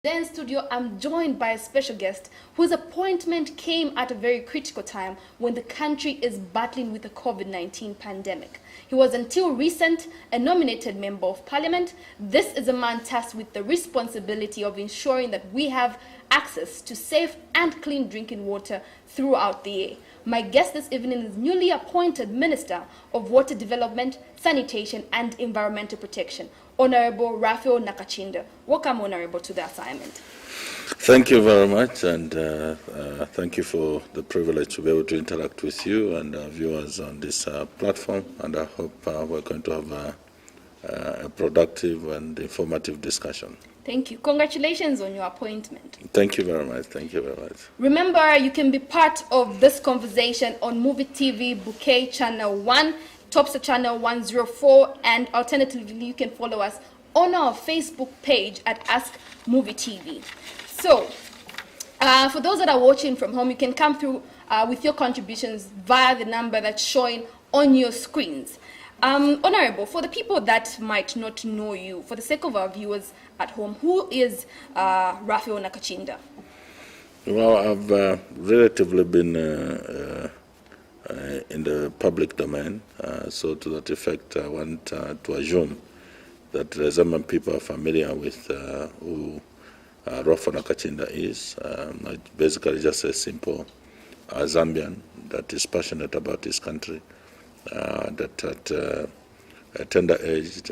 Today in studio, I'm joined by a special guest whose appointment came at a very critical time when the country is battling with the COVID-19 pandemic. He was until recent a nominated member of parliament. This is a man tasked with the responsibility of ensuring that we have access to safe and clean drinking water throughout the year. My guest this evening is newly appointed Minister of Water Development, Sanitation and Environmental Protection, Honorable Raphael Nakachinda. Welcome, Honorable, to the assignment. Thank you very much, and thank you for the privilege to be able to interact with you and our viewers on this platform, and I hope we're going to have a productive and informative discussion. Thank you. Congratulations on your appointment. Thank you very much. Thank you very much. Remember, you can be part of this conversation on Muvi TV, Bouquet Channel 1, Topsa Channel 104, and alternatively, you can follow us on our Facebook page at Ask Muvi TV. So, for those that are watching from home, you can come through with your contributions via the number that's showing on your screens. Honorable, for the people that might not know you, for the sake of our viewers at home, who is Raphael Nakachinda? Well, I've relatively been in the public domain, so to that effect, I want to assume that the Zambian people are familiar with who Raphael Nakachinda is. Basically just a simple Zambian that is passionate about his country, that at a tender age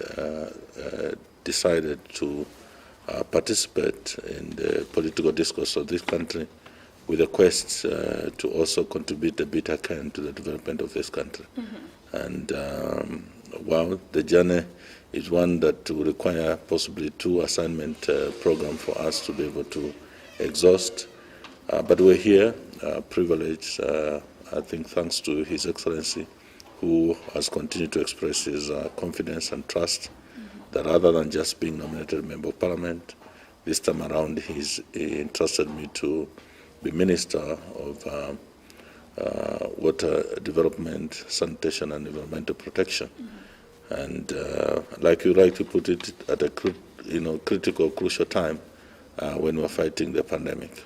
decided to participate in the political discourse of this country with a quest to also contribute a bit I can to the development of this country. Mm-hmm. And well, the journey is one that will require possibly 2 assignment program for us to be able to exhaust. But we're here, privileged, I think thanks to His Excellency, who has continued to express his confidence and trust that rather than just being nominated member of parliament, this time around he entrusted me to be Minister of Water Development, Sanitation and Environmental Protection. Mm-hmm. And like you rightly put it, at a critical, crucial time when we're fighting the pandemic.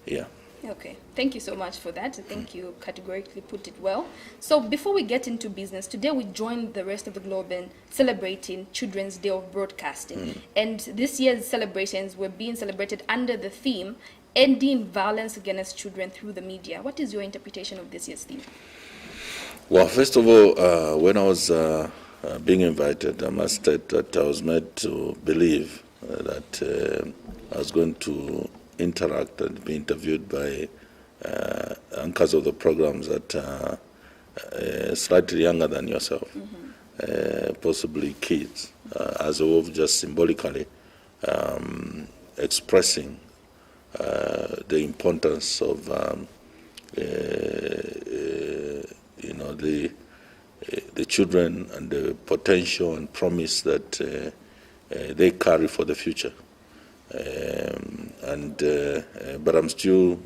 Yeah. Okay, thank you so much for that. I think you categorically put it well. So before we get into business, today we join the rest of the globe in celebrating Children's Day of Broadcasting. Mm. And this year's celebrations were being celebrated under the theme, Ending Violence Against Children Through the Media. What is your interpretation of this year's theme? Well, first of all, when I was being invited, I must state that I was made to believe that I was going to interact and be interviewed by anchors of the programs that are slightly younger than yourself, mm-hmm. Possibly kids, as a way of just symbolically expressing the importance of the children and the potential and promise that they carry for the future. But I'm still,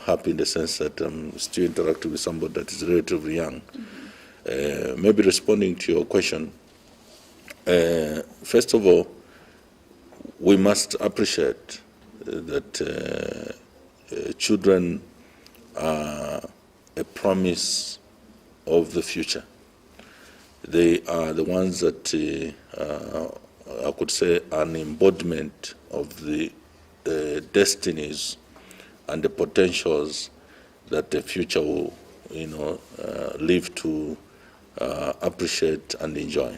happy in the sense that I'm still interacting with somebody that is relatively young. Mm-hmm. Maybe responding to your question, first of all, we must appreciate that children are a promise of the future. They are the ones that I could say an embodiment of the destinies and the potentials that the future will, live to appreciate and enjoy.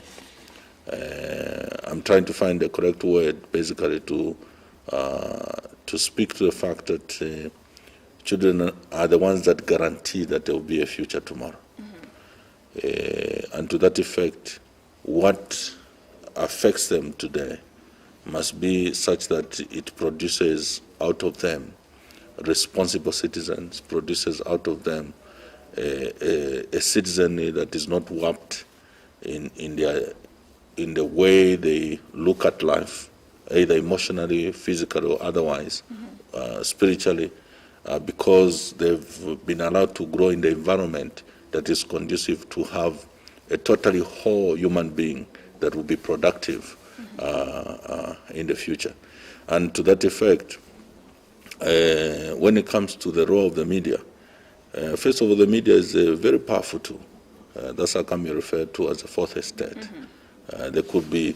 I'm trying to find the correct word, basically, to speak to the fact that children are the ones that guarantee that there will be a future tomorrow. Mm-hmm. And to that effect, what affects them today must be such that it produces out of them responsible citizens, produces out of them a citizenry that is not warped in the way they look at life, either emotionally, physically, or otherwise, mm-hmm. Spiritually, because they've been allowed to grow in the environment that is conducive to have a totally whole human being that will be productive in the future. And to that effect, when it comes to the role of the media, first of all, the media is a very powerful tool. That's how come you refer to as a fourth estate. There could be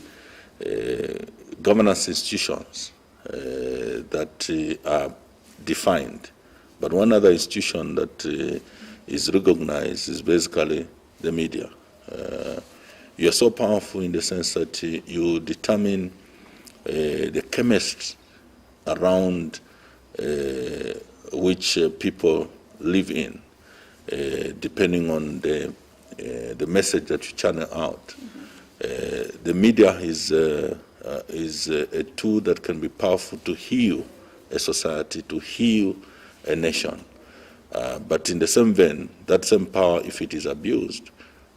governance institutions that are defined, but one other institution that is recognized is basically the media. You are so powerful in the sense that you determine the chemistry around which people live in, depending on the message that you channel out. The media is a tool that can be powerful to heal a society, to heal a nation. But in the same vein, that same power, if it is abused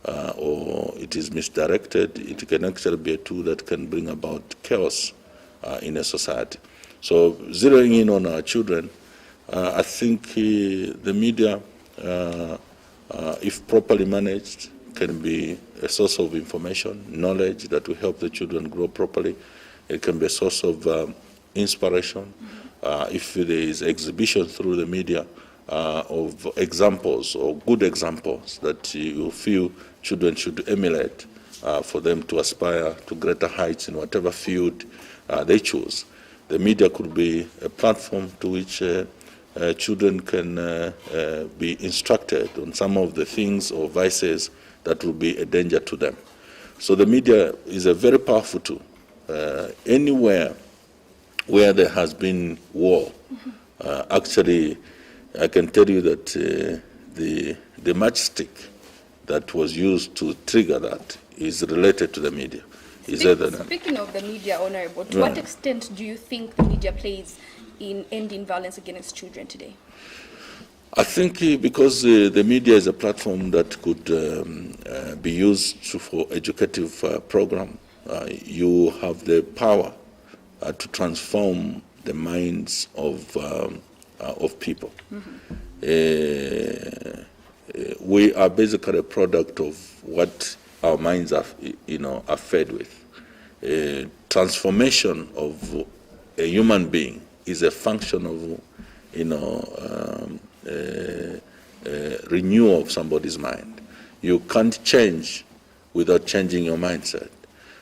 or it is misdirected, it can actually be a tool that can bring about chaos in a society. So zeroing in on our children, I think the media, if properly managed, can be a source of information, knowledge that will help the children grow properly. It can be a source of inspiration. If there is exhibition through the media of examples or good examples that you feel children should emulate for them to aspire to greater heights in whatever field they choose. The media could be a platform to which children can be instructed on some of the things or vices that will be a danger to them. So the media is a very powerful tool. Anywhere where there has been war, actually, I can tell you that the matchstick that was used to trigger that is related to the media. Speaking of the media, Honorable, to what extent do you think the media plays in ending violence against children today? I think because the media is a platform that could be used for educative program, you have the power to transform the minds of people. We are basically a product of what our minds are, are fed with. Transformation of a human being is a function of, renewal of somebody's mind. You can't change without changing your mindset.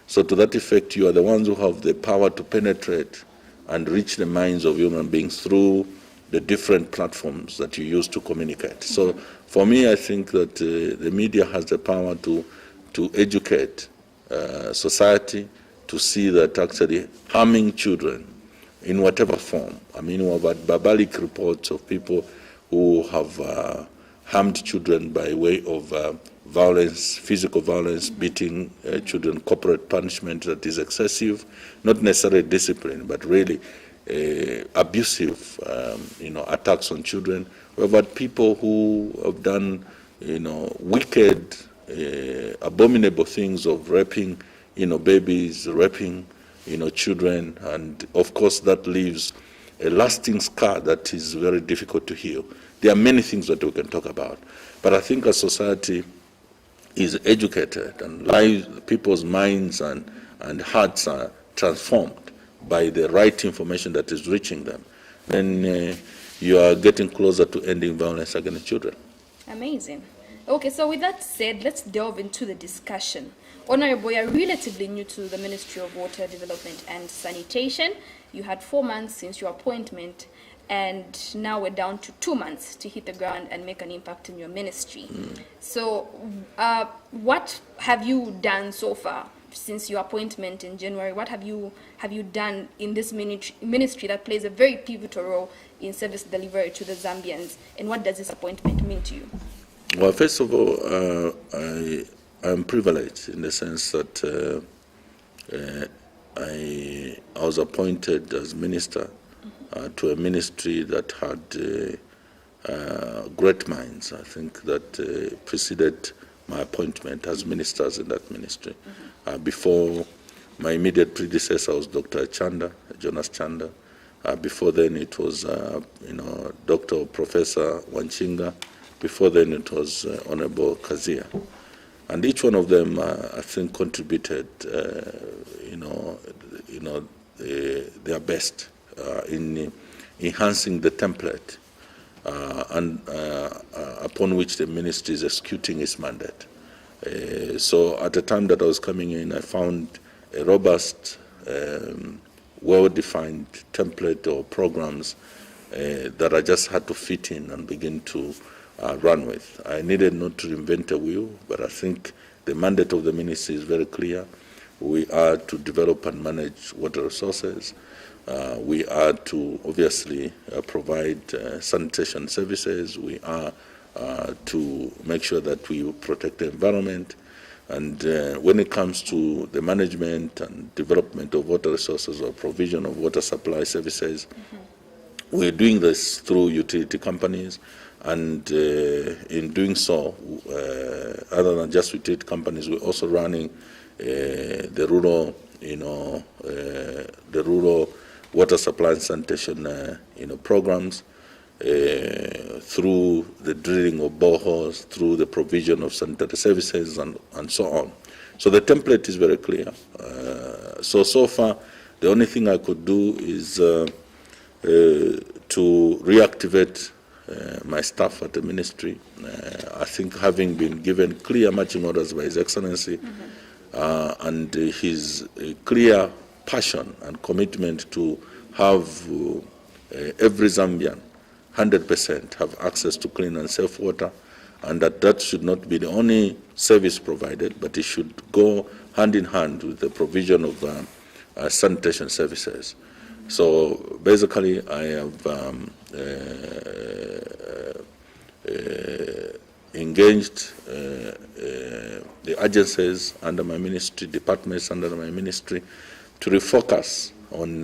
So to that effect, you are the ones who have the power to penetrate and reach the minds of human beings through the different platforms that you use to communicate. So for me, I think that the media has the power to educate society, to see that actually harming children in whatever form. I mean, we have had barbaric reports of people who have harmed children by way of violence, physical violence, beating children, corporate punishment that is excessive, not necessarily discipline, but really abusive, attacks on children. We've had people who have done, wicked, abominable things of raping, babies, raping, children, and of course that leaves a lasting scar that is very difficult to heal. There are many things that we can talk about, but I think a society is educated and people's minds and hearts are transformed by the right information that is reaching them, then you are getting closer to ending violence against children. Amazing. Okay, so with that said, let's delve into the discussion. Honorable, you are relatively new to the Ministry of Water Development and Sanitation. You had 4 months since your appointment, and now we're down to 2 months to hit the ground and make an impact in your ministry. So what have you done so far since your appointment in January? What have you done in this ministry that plays a very pivotal role in service delivery to the Zambians, and what does this appointment mean to you? Well, first of all, I am privileged in the sense that I was appointed as minister to a ministry that had great minds. I think that preceded my appointment as ministers in that ministry. Before, my immediate predecessor was Dr. Jonas Chanda. Before then, it was Dr. or Professor Wanchinga. Before then, it was Honorable Kazia. And each one of them, I think, contributed, their best in enhancing the template upon which the ministry is executing its mandate. So at the time that I was coming in, I found a robust, well-defined template or programs that I just had to fit in and begin to run with. I needed not to invent a wheel, but I think the mandate of the ministry is very clear. We are to develop and manage water resources. We are to obviously provide sanitation services. We are to make sure that we protect the environment. And when it comes to the management and development of water resources or provision of water supply services, we're doing this through utility companies. And in doing so, other than just utility companies, we're also running the rural, the rural water supply and sanitation, programs through the drilling of boreholes, through the provision of sanitary services, and so on. So the template is very clear. So far, the only thing I could do is to reactivate my staff at the ministry. I think having been given clear marching orders by His Excellency and his clear passion and commitment to have every Zambian 100% have access to clean and safe water, and that should not be the only service provided, but it should go hand in hand with the provision of sanitation services. So basically, I have engaged the agencies under my ministry, departments under my ministry, to refocus on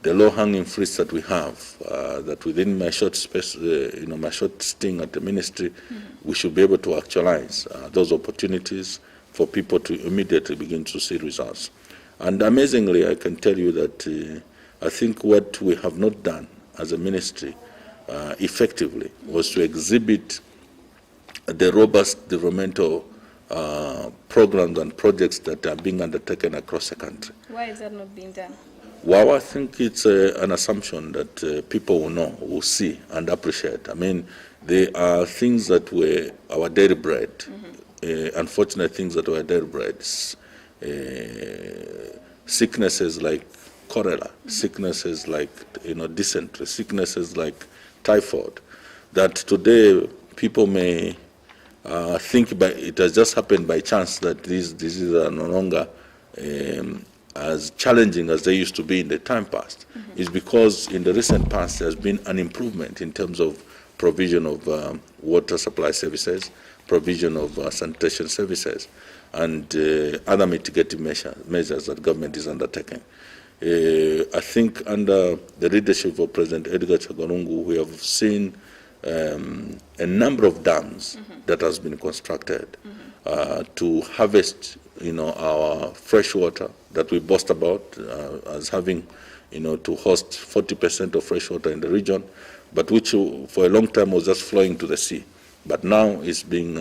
the low-hanging fruits that we have, that within my short space, my short sting at the ministry, we should be able to actualize those opportunities for people to immediately begin to see results. And amazingly, I can tell you that I think what we have not done as a ministry effectively was to exhibit the robust developmental programs and projects that are being undertaken across the country. Why is that not being done? Well, I think it's an assumption that people will know, will see, and appreciate. I mean, there are things that were our daily bread, unfortunate things that were daily bread. Sicknesses like cholera, sicknesses like dysentery, sicknesses like typhoid, that today people may think it has just happened by chance that these diseases are no longer as challenging as they used to be in the time past. Is because in the recent past there's been an improvement in terms of provision of water supply services, provision of sanitation services, and other mitigating measures that government is undertaking. I think under the leadership of President Edgar Chagorungu, we have seen a number of dams that has been constructed to harvest, our fresh water that we boast about as having, to host 40% of fresh water in the region, but which for a long time was just flowing to the sea. But now it's being,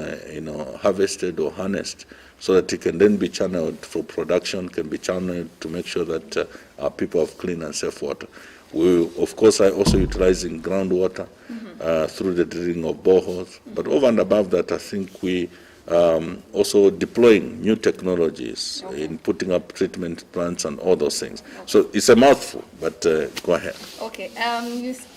harvested or harnessed so that it can then be channeled for production, can be channeled to make sure that our people have clean and safe water. We, of course, are also utilizing groundwater through the drilling of boreholes. But over and above that, I think we also deploying new technologies in putting up treatment plants and all those things. So it's a mouthful, but go ahead. Okay.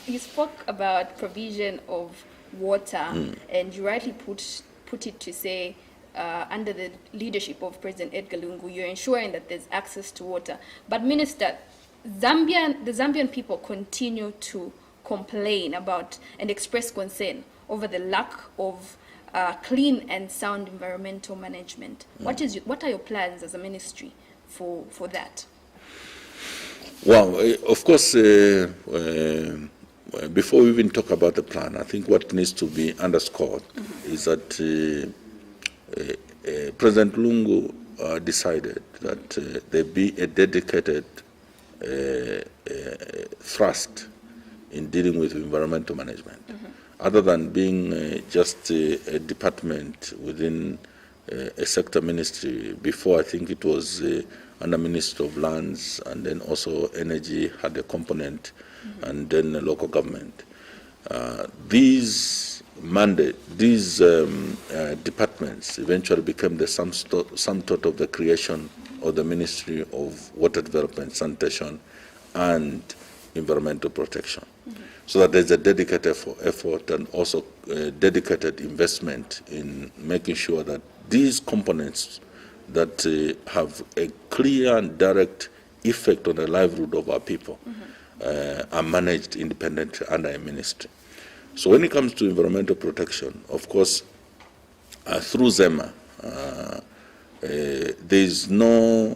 You spoke about provision of water, and you rightly put it to say, under the leadership of President Edgar Lungu, you're ensuring that there's access to water. But Minister, the Zambian people continue to complain about and express concern over the lack of clean and sound environmental management. What are your plans as a ministry for that? Well, of course, before we even talk about the plan, I think what needs to be underscored is that President Lungu decided that there be a dedicated thrust in dealing with environmental management. Other than being just a department within a sector ministry, before I think it was under Ministry of Lands, and then also energy had a component, and then the local government. These departments eventually became the sum total of the creation of the Ministry of Water Development, Sanitation, and Environmental Protection. So that there's a dedicated effort and also dedicated investment in making sure that these components that have a clear and direct effect on the livelihood of our people are managed independently under a ministry. So when it comes to environmental protection, of course, through ZEMA, there is no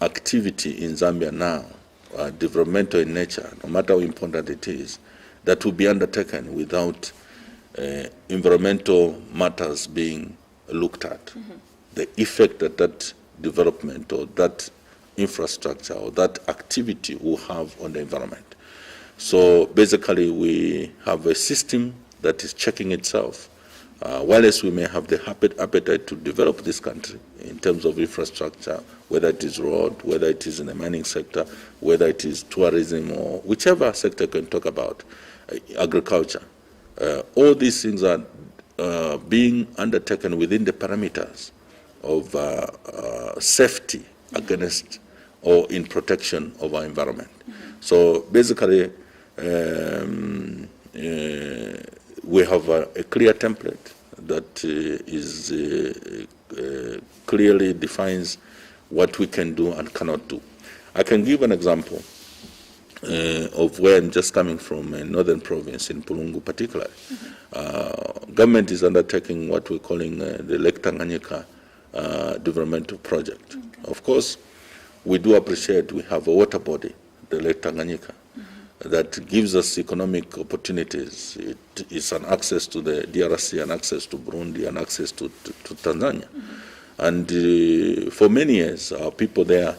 activity in Zambia now, developmental in nature, no matter how important it is, that will be undertaken without environmental matters being looked at. The effect that that development or that infrastructure or that activity will have on the environment. So basically we have a system that is checking itself. Whilst we may have the appetite to develop this country in terms of infrastructure, whether it is road, whether it is in the mining sector, whether it is tourism or whichever sector you can talk about, agriculture, all these things are being undertaken within the parameters of safety against or in protection of our environment. So basically, we have a clear template that clearly defines what we can do and cannot do. I can give an example of where I'm just coming from, a northern province in Pulungu particularly. Government is undertaking what we're calling the Lake Tanganyika developmental project. Of course, we do appreciate we have a water body, the Lake Tanganyika, that gives us economic opportunities. It is an access to the DRC, an access to Burundi, an access to Tanzania. And for many years, our people there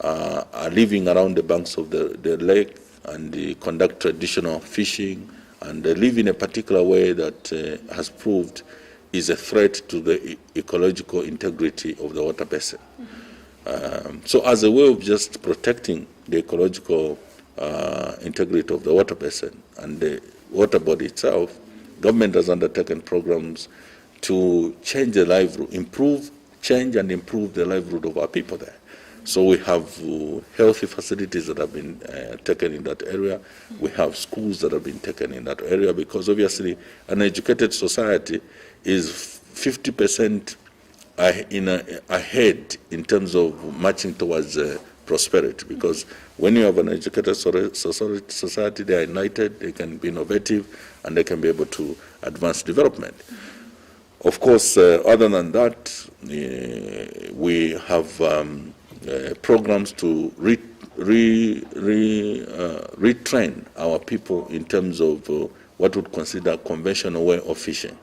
are living around the banks of the lake, and they conduct traditional fishing, and they live in a particular way that has proved is a threat to the ecological integrity of the water basin. So as a way of just protecting the ecological integrity of the water basin and the water body itself, government has undertaken programs to change the livelihood, change and improve the livelihood of our people there. So we have healthy facilities that have been taken in that area. We have schools that have been taken in that area, because obviously an educated society is 50% ahead in terms of marching towards prosperity, because when you have an educated society, they are united, they can be innovative, and they can be able to advance development. Of course, other than that, we have programs to retrain our people in terms of what would consider conventional way of fishing.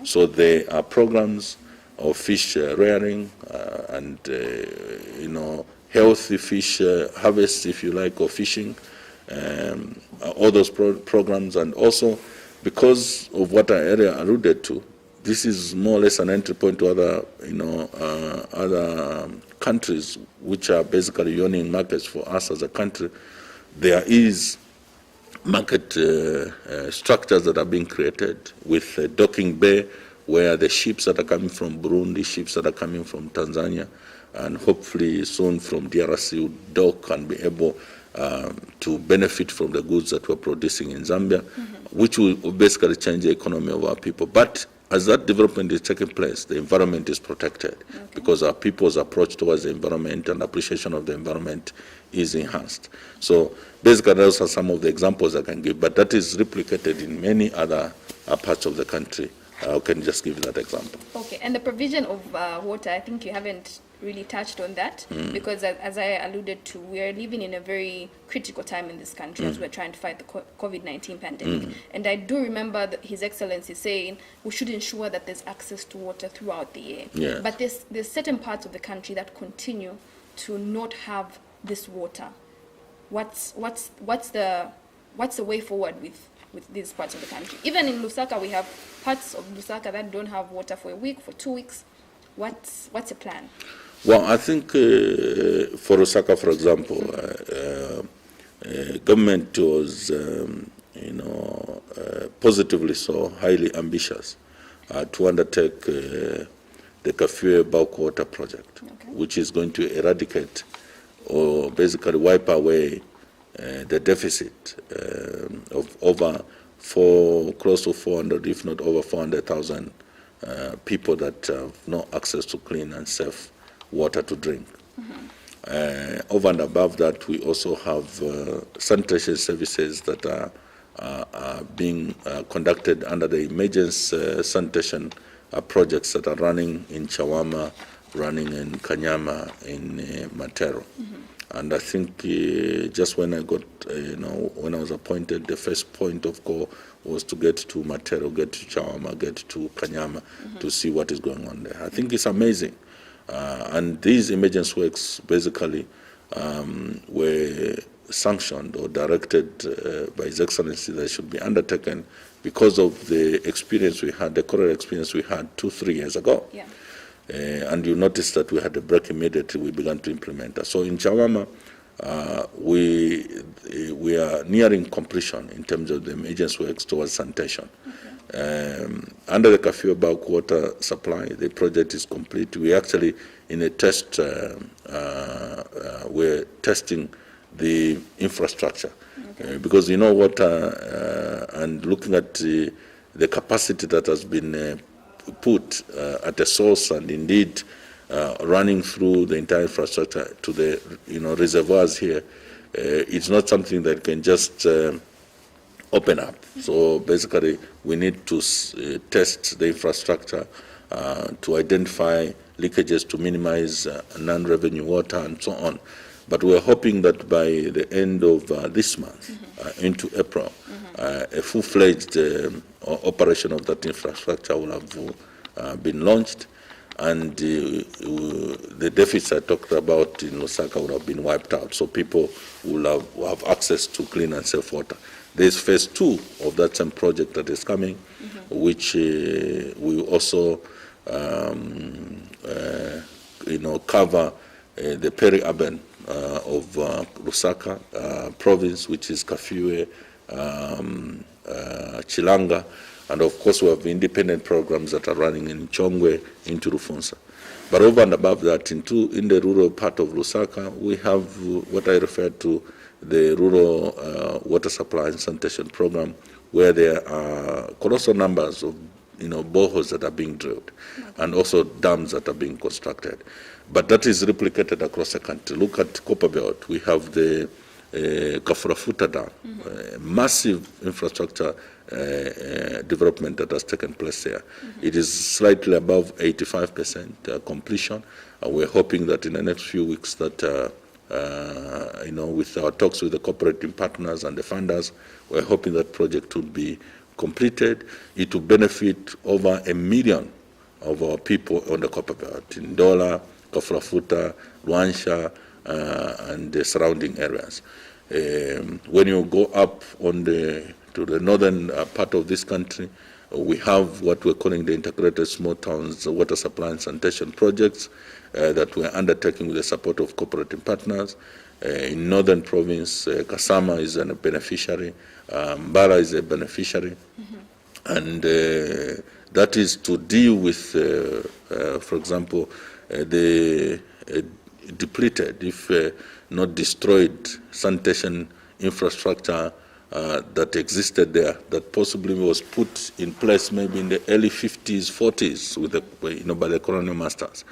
So there are programs of fish rearing and healthy fish harvest, if you like, or fishing, all those programs. And also, because of what our area alluded to, this is more or less an entry point to other countries, which are basically yawning markets for us as a country. There is market structures that are being created with a docking bay, where the ships that are coming from Burundi, ships that are coming from Tanzania, and hopefully soon from DRC will dock and be able to benefit from the goods that we're producing in Zambia, which will basically change the economy of our people. But as that development is taking place, the environment is protected, because our people's approach towards the environment and appreciation of the environment is enhanced. So basically those are some of the examples I can give, but that is replicated in many other parts of the country. I can just give that example. Okay, and the provision of water, I think you haven't really touched on that, because as I alluded to, we are living in a very critical time in this country as we're trying to fight the COVID-19 pandemic. And I do remember His Excellency saying we should ensure that there's access to water throughout the year. Yes. But there's certain parts of the country that continue to not have this water. What's the way forward with these parts of the country? Even in Lusaka, we have parts of Lusaka that don't have water for a week, for 2 weeks. What's the plan? Well, I think for Lusaka, for example, government was, positively so, highly ambitious to undertake the Kafue bulk water project, which is going to eradicate or basically wipe away the deficit of over close to 400, if not over 400,000 people that have no access to clean and safe water to drink. Over and above that, we also have sanitation services that are being conducted under the emergency sanitation projects that are running in Chawama, running in Kanyama, in Matero. And I think just when I got, when I was appointed, the first point of call was to get to Matero, get to Chawama, get to Kanyama to see what is going on there. I think it's amazing. And these emergency works basically were sanctioned or directed by His Excellency that should be undertaken because of the experience we had, the correct experience we had 2-3 years ago. Yeah. And you notice that we had a break immediately, we began to implement that. So in Chawama, we are nearing completion in terms of the emergency works towards sanitation. Under the Kafue bulk water supply, the project is complete. We actually, in a test, we're testing the infrastructure. Because water, and looking at the capacity that has been put at the source and indeed running through the entire infrastructure to the reservoirs here, it's not something that can just open up. So basically, we need to test the infrastructure to identify leakages, to minimize non-revenue water and so on. But we're hoping that by the end of this month, into April, a full-fledged operation of that infrastructure will have been launched, and the deficit I talked about in Lusaka will have been wiped out, so people will have access to clean and safe water. There's phase 2 of that same project that is coming, which will also cover the peri-urban of Lusaka province, which is Kafue, Chilanga, and of course we have independent programs that are running in Chongwe into Rufunsa. But over and above that, in the rural part of Lusaka, we have what I refer to the rural water supply and sanitation program, where there are colossal numbers of boreholes that are being drilled, and also dams that are being constructed. But that is replicated across the country. Look at Copperbelt. We have the Kafurafuta Dam, massive infrastructure development that has taken place there. It is slightly above 85% completion. We're hoping that in the next few weeks that, with our talks with the cooperating partners and the funders, we're hoping that project will be completed. It will benefit over 1 million of our people on the Copperbelt, in Ndola, Kafurafuta, Luansha, and the surrounding areas. When you go up to the northern part of this country, we have what we're calling the integrated small towns water supply and sanitation projects that we're undertaking with the support of cooperating partners. In northern province, Kasama is a beneficiary, Mbara is a beneficiary, and that is to deal with, for example, the depleted, if not destroyed, sanitation infrastructure that existed there, that possibly was put in place maybe in the early 50s, 40s, with by the colonial masters,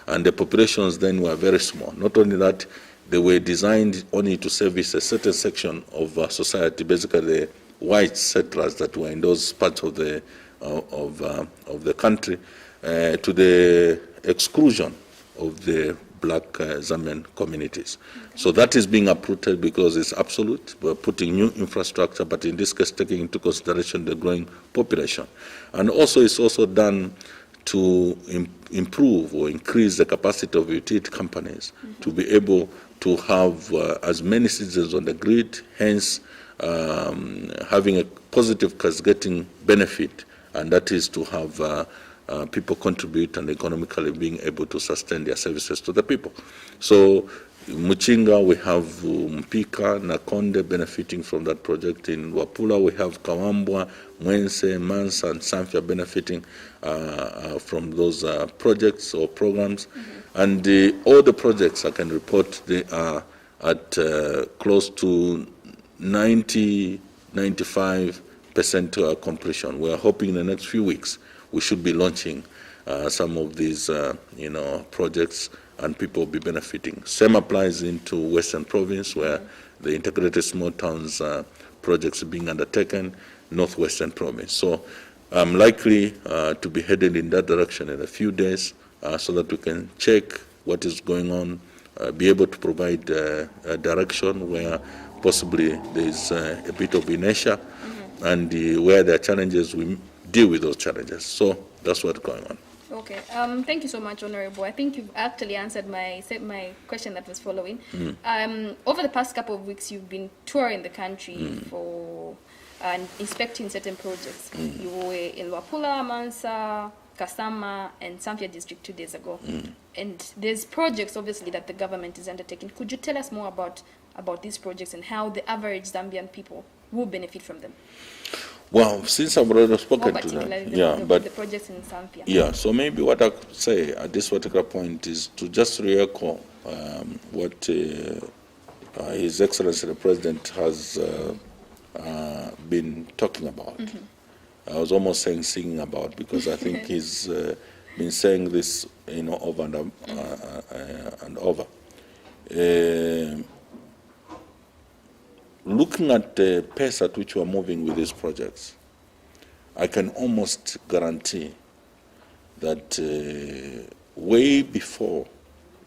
and the populations then were very small. Not only that, they were designed only to service a certain section of society, basically the white settlers that were in those parts of the country, to the exclusion of the black Zambian communities. So that is being uprooted because it's absolute. We're putting new infrastructure, but in this case taking into consideration the growing population. And also it's also done to improve or increase the capacity of utility companies to be able to have as many citizens on the grid, hence having a positive cascading benefit, and that is to have people contribute and economically being able to sustain their services to the people. So Muchinga, we have Mpika, Nakonde benefiting from that project. In Wapula, we have Kawambwa, Mwense, Mansa, and Samfya benefiting from those projects or programs. And all the projects, I can report, they are at close to 95% completion. We are hoping in the next few weeks we should be launching some of these, projects, and people will be benefiting. Same applies into Western Province, where the integrated small towns projects are being undertaken, Northwestern Province. So I'm likely to be headed in that direction in a few days, so that we can check what is going on, be able to provide a direction where possibly there is a bit of inertia, and where there are challenges, we deal with those challenges. So that's what's going on. Okay. Thank you so much, Honorable. I think you've actually answered my question that was following. Over the past couple of weeks, you've been touring the country for inspecting certain projects. You were in Wapula, Mansa, Kasama, and Samfya district 2 days ago. And there's projects, obviously, that the government is undertaking. Could you tell us more about these projects and how the average Zambian people will benefit from them? Well, since I've already spoken to them, but the projects in Zambian. Yeah, so maybe what I could say at this particular point is to just re-echo what His Excellency the President has been talking about. I was almost saying singing about, because I think he's been saying this, over and over. Looking at the pace at which we are moving with these projects, I can almost guarantee that way before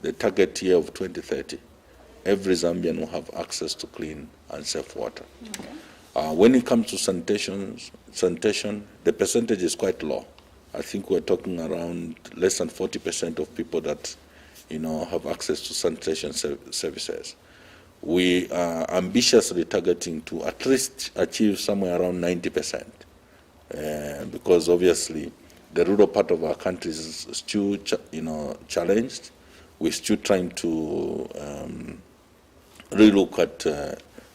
the target year of 2030, every Zambian will have access to clean and safe water. When it comes to sanitation, the percentage is quite low. I think we're talking around less than 40% of people that, have access to sanitation services. We are ambitiously targeting to at least achieve somewhere around 90%, because obviously the rural part of our country is still, challenged. We're still trying to relook at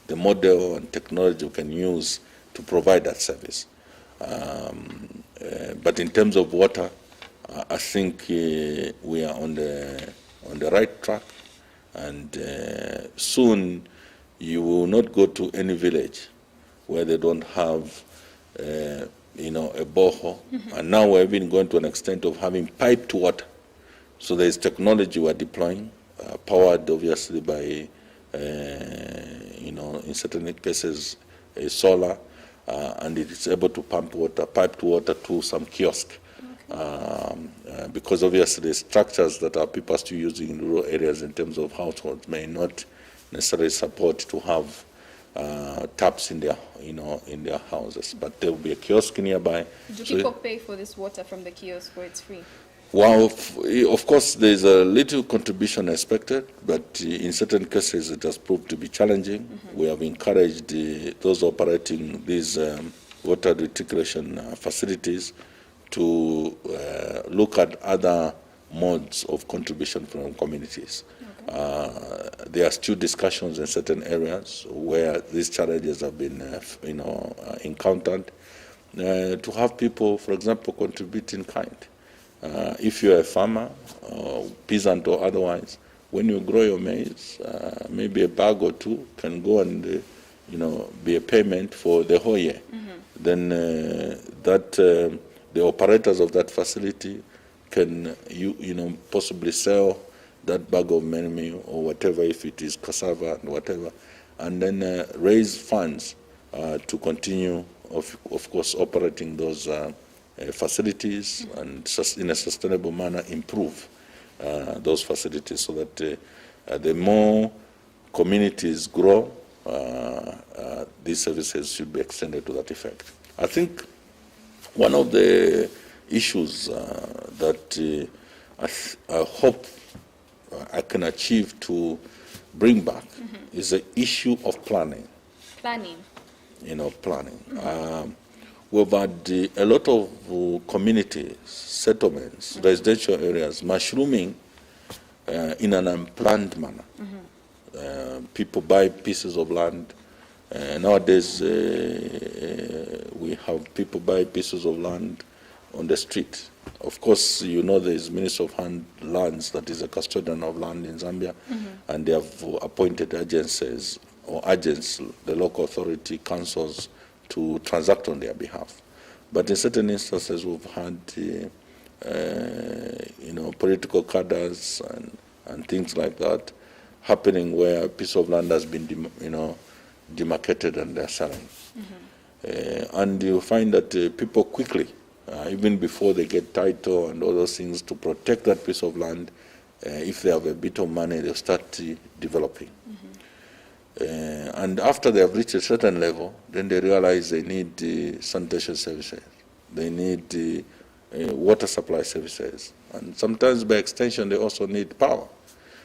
the model and technology we can use to provide that service. But in terms of water, I think we are on the right track. And soon you will not go to any village where they don't have, a borehole. And now we're even going to an extent of having piped water. So there's technology we're deploying, powered obviously by, in certain cases, solar, and it is able to pump water, piped water to some kiosk. Because obviously the structures that our people are still using in rural areas in terms of households may not necessarily support to have taps in their, in their houses. But there will be a kiosk nearby. Do people pay for this water from the kiosk, or it's free? Well, of course, there's a little contribution expected, but in certain cases it has proved to be challenging. We have encouraged those operating these water reticulation facilities to look at other modes of contribution from communities. There are still discussions in certain areas where these challenges have been, encountered, to have people, for example, contribute in kind. If you're a farmer, peasant or otherwise, when you grow your maize, maybe a bag or two can go and, be a payment for the whole year. Then the operators of that facility can, possibly sell that bag of meal or whatever, if it is cassava and whatever, and then raise funds to continue, of course, operating those facilities and in a sustainable manner improve those facilities, so that the more communities grow, these services should be extended to that effect. I think one of the issues that I hope I can achieve to bring back is the issue of planning. Planning. Planning. we've had a lot of communities, settlements, residential areas mushrooming in an unplanned manner. People buy pieces of land. Nowadays, we have people buy pieces of land on the street. Of course, you know there is Minister of Lands that is a custodian of land in Zambia, and they have appointed agencies or agents, the local authority, councils, to transact on their behalf. But in certain instances, we've had political cadres and things like that happening where a piece of land has been demarcated and they're selling. And you find that people quickly, even before they get title and all those things, to protect that piece of land, if they have a bit of money, they'll start developing. And after they have reached a certain level, then they realize they need sanitation services. They need water supply services. And sometimes by extension, they also need power.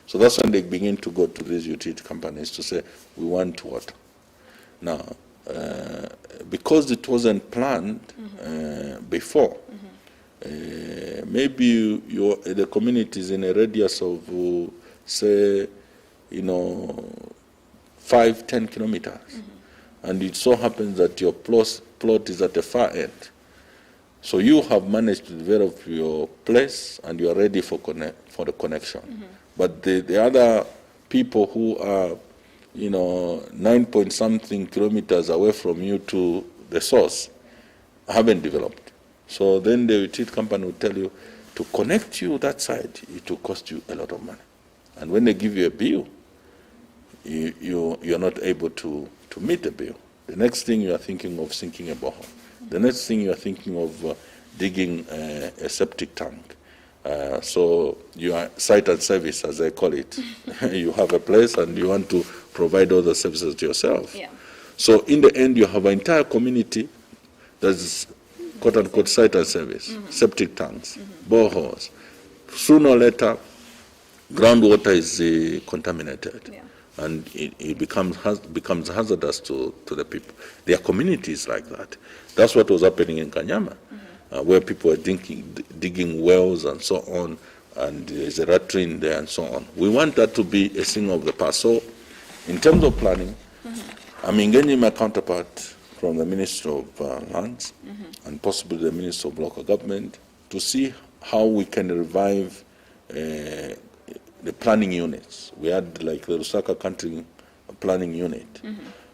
So that's when they begin to go to these utility companies to say, we want water. Now, because it wasn't planned before, maybe the community is in a radius of, say, 5-10 kilometers. And it so happens that your plot is at the far end. So you have managed to develop your place and you are ready for the connection. But the other people who are 9-point-something kilometers away from you to the source haven't developed. So then the utility company will tell you, to connect you that side, it will cost you a lot of money. And when they give you a bill, you're not able to meet the bill. The next thing you are thinking of sinking a borehole. The next thing you are thinking of digging a septic tank. So you are site and service, as I call it. You have a place and you want to provide all the services to yourself. Yeah. So in the end, you have an entire community that's quote-unquote site and service, septic tanks, boreholes. Sooner or later, groundwater is contaminated. Yeah. And it becomes hazardous to the people. There are communities like that. That's what was happening in Kanyama, where people were digging wells and so on, and there's a latrine there and so on. We want that to be a thing of the past. So in terms of planning, I'm engaging my counterpart from the Ministry of Lands and possibly the Ministry of Local Government to see how we can revive the planning units. We had like the Lusaka Country Planning Unit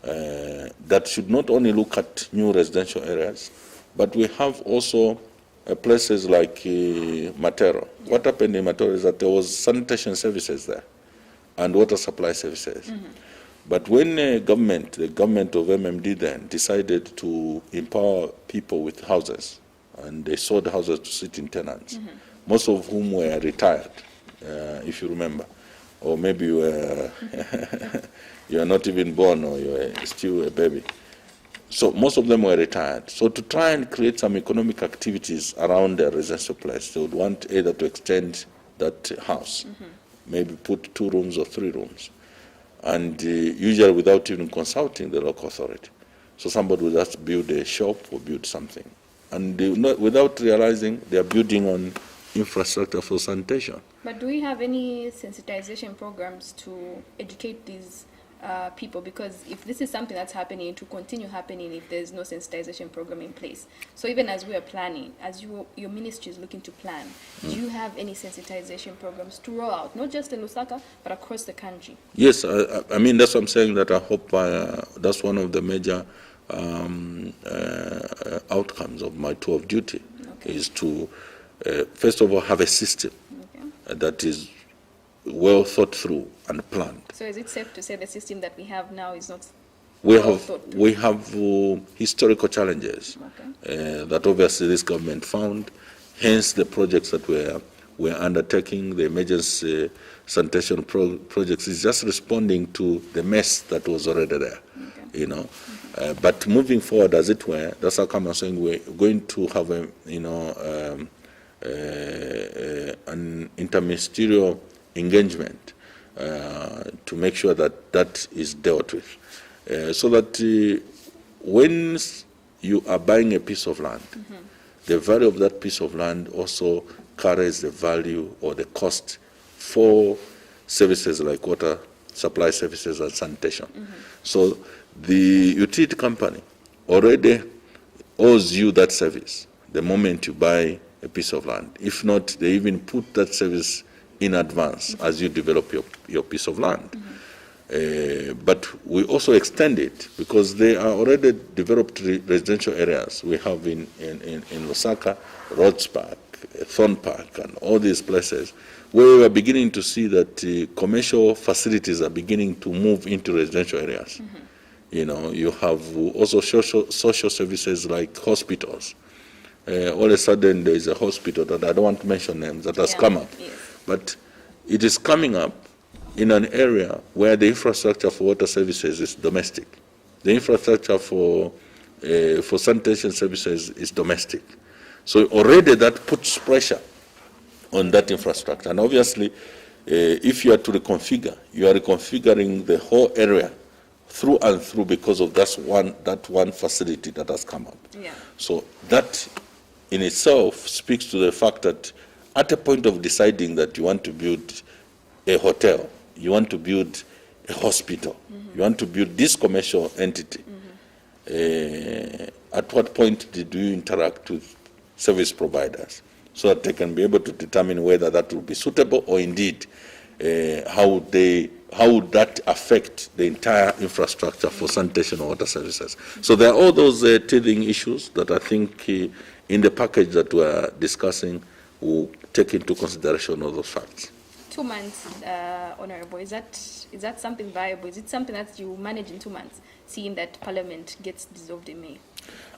that should not only look at new residential areas, but we have also places like Matero. What happened in Matero is that there was sanitation services there and water supply services. But when the government of MMD then decided to empower people with houses, and they sold houses to sitting tenants, most of whom were retired, if you remember, or maybe you were you are not even born, or you are still a baby. So most of them were retired. So to try and create some economic activities around the residential place, they would want either to extend that house, maybe put 2 rooms or 3 rooms, and usually without even consulting the local authority. So somebody would just build a shop or build something, and without realizing they are building on infrastructure for sanitation. But do we have any sensitization programs to educate these people? Because if this is something that's happening, it will continue happening if there's no sensitization program in place. So even as we are planning, as your ministry is looking to plan, do you have any sensitization programs to roll out, not just in Lusaka, but across the country? Yes, I mean, that's what I'm saying, that I hope that's one of the major outcomes of my tour of duty, is to, first of all, have a system that is well thought through and planned. So is it safe to say the system that we have now is not we have historical challenges that obviously this government found, hence the projects that we're undertaking, the emergency sanitation projects is just responding to the mess that was already there, but moving forward, as it were, that's how come I'm saying we're going to have an interministerial engagement to make sure that that is dealt with, so that when you are buying a piece of land. The value of that piece of land also carries the value or the cost for services like water supply services and sanitation. So the utility company already owes you that service the moment you buy a piece of land. If not, they even put that service in advance as you develop your piece of land. But we also extend it because they are already developed residential areas. We have in Lusaka, Rhodes Park, Thorn Park, and all these places where we are beginning to see that commercial facilities are beginning to move into residential areas. You know, you have also social services like hospitals. All of a sudden there is a hospital that I don't want to mention names that has come up. But it is coming up in an area where the infrastructure for water services is domestic. The infrastructure for sanitation services is domestic. So already that puts pressure on that infrastructure. And obviously, if you are to reconfigure, you are reconfiguring the whole area through and through because of that one facility that has come up. So that in itself speaks to the fact that at a point of deciding that you want to build a hotel, you want to build a hospital, you want to build this commercial entity, at what point did you interact with service providers so that they can be able to determine whether that will be suitable or indeed how would that affect the entire infrastructure for sanitation or water services. So there are all those teething issues that I think in the package that we are discussing will take into consideration all those facts. 2 months, Honorable, is that something viable? Is it something that you manage in 2 months, seeing that Parliament gets dissolved in May?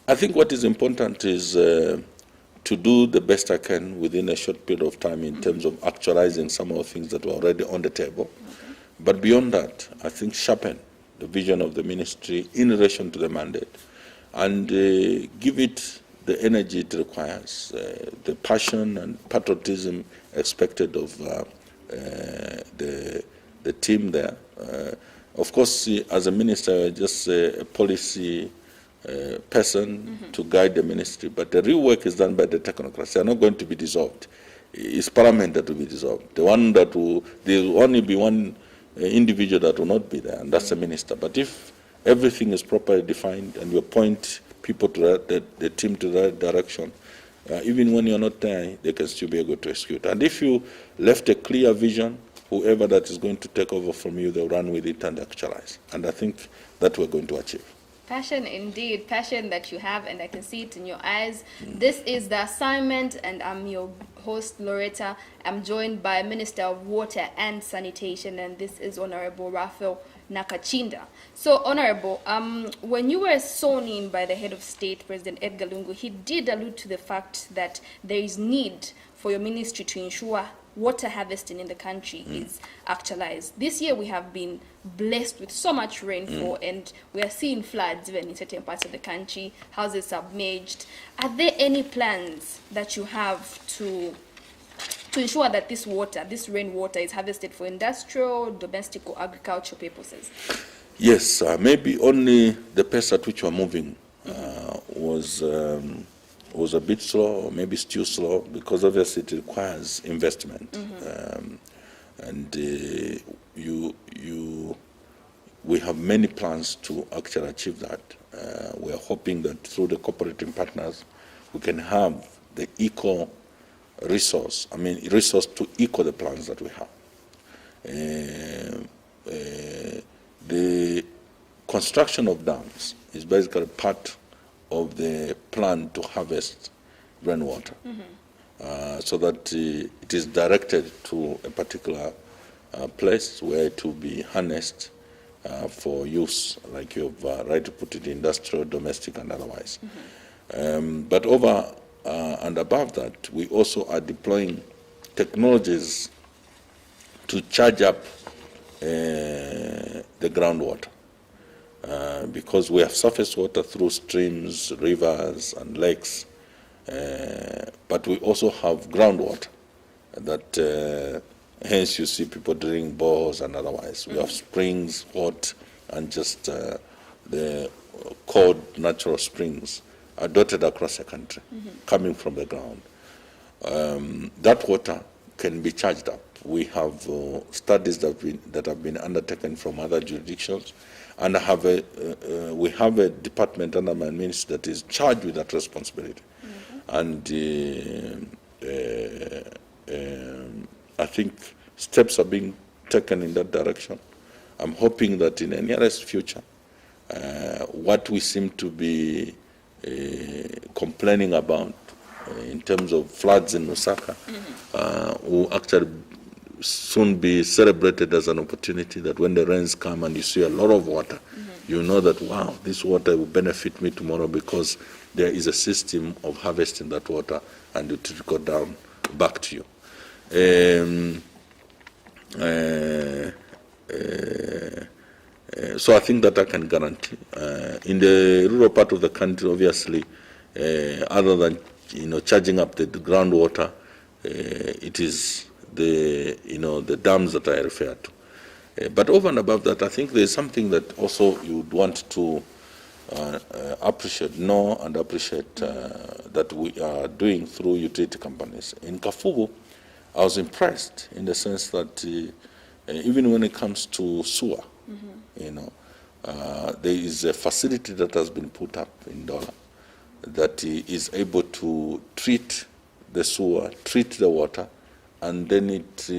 I think what is important is to do the best I can within a short period of time in terms of actualizing some of the things that were already on the table. But beyond that, I think sharpen the vision of the ministry in relation to the mandate and give it the energy it requires, the passion and patriotism expected of the team there. Of course, as a minister, just a policy person to guide the ministry, but the real work is done by the technocrats. They are not going to be dissolved. It's Parliament that will be dissolved. There will only be one individual that will not be there, and that's the minister. But if everything is properly defined and you appoint people to the team to that direction, even when you're not there, they can still be able to execute. And if you left a clear vision, whoever that is going to take over from you, they'll run with it and actualize. And I think that we're going to achieve. Passion indeed, passion that you have, and I can see it in your eyes. This is the assignment, and I'm your host, Loretta. I'm joined by Minister of Water and Sanitation, and this is Honorable Raphael Nakachinda. So, Honorable, when you were sworn in by the head of state, President Edgar Lungu, he did allude to the fact that there is need for your ministry to ensure water harvesting in the country is actualized. This year we have been blessed with so much rainfall, and we are seeing floods even in certain parts of the country, houses submerged. Are there any plans that you have to ensure that this rainwater is harvested for industrial, domestic, or agricultural purposes? Yes, maybe only the pace at which we're moving was a bit slow, or maybe still slow, because obviously it requires investment. And we have many plans to actually achieve that. We are hoping that through the cooperating partners, we can have the resource to equal the plans that we have. The construction of dams is basically part of the plan to harvest rainwater, so that it is directed to a particular place where it will be harnessed for use, like you've right to put it, industrial, domestic, and otherwise. But over and above that, we also are deploying technologies to charge up the groundwater. Because we have surface water through streams, rivers, and lakes, but we also have groundwater that hence you see people drilling boreholes and otherwise. We have springs, hot, and just the cold natural springs are dotted across the country, coming from the ground. That water can be charged up. We have studies that have been undertaken from other jurisdictions, and we have a department under my ministry that is charged with that responsibility. And I think steps are being taken in that direction. I'm hoping that in the nearest future, what we seem to be complaining about in terms of floods in Lusaka will actually soon be celebrated as an opportunity that when the rains come and you see a lot of water, you know that, wow, this water will benefit me tomorrow because there is a system of harvesting that water and it will go down back to you. So I think that I can guarantee. In the rural part of the country, obviously, other than charging up the groundwater, it is the dams that I refer to. But over and above that, I think there is something that also you would want to know and appreciate that we are doing through utility companies. In Kafugu, I was impressed in the sense that even when it comes to sewer, there is a facility that has been put up in Dola that is able to treat the sewer, treat the water, and then it